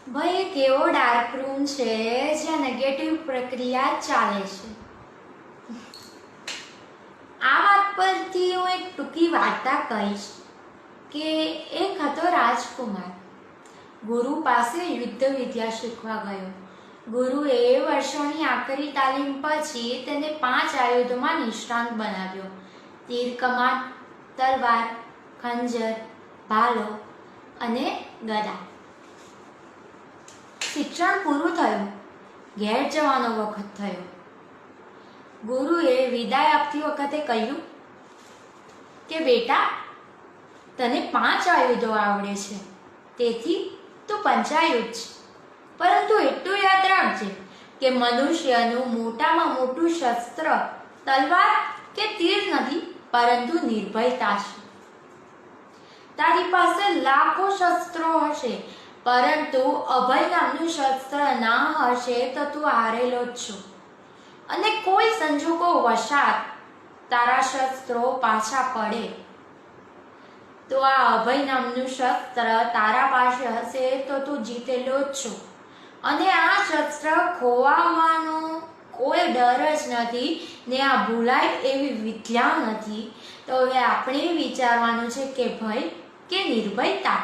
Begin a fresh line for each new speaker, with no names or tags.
ભાઈ એક એવો ડાર્ક રૂમ છે જ્યાં નેગેટિવ પ્રક્રિયા ચાલે છે. આ વાત પરથી હું એક ટૂંકી વાર્તા કહીશ કે એક હતો રાજકુમાર. ગુરુ પાસે યુદ્ધ વિદ્યા શીખવા ગયો. ગુરુએ વર્ષોની આકરી તાલીમ પછી તેને 5 આયુધોમાં નિષ્ણાંત બનાવ્યો: તીર કમાન, તલવાર, ખંજર, ભાલો અને ગદા. શિક્ષણ પૂરું થયું. ઘેર જવાનો વખત થયો. ગુરુએ વિદાય આપતી વખતે કહ્યું કે બેટા, તને 5 આયુધો આવડે છે, તેથી તું પંચાયુધ છે. પરંતુ એટલું યાદ રાખજે કે મનુષ્યનું મોટામાં મોટું શસ્ત્ર તલવાર કે તીર નથી, પરંતુ નિર્ભયતા છે. તારી પાસે લાખો શસ્ત્રો હશે, પરંતુ અભય નામનું શસ્ત્ર ના હશે તો તું હારેલો જ છો. અને કોઈ સંજોગો વશાત તારા શસ્ત્રો પાછા પડે તો આ અભય નામનું શસ્ત્ર તારા પાસે હશે તો તું જીતેલો જ છો. અને આ શસ્ત્ર ખોવાવાનો કોઈ ડર જ નથી ને આ ભૂલાય એવી વિદ્યા નથી. તો હવે આપણે વિચારવાનું છે કે ભય કે નિર્ભયતા.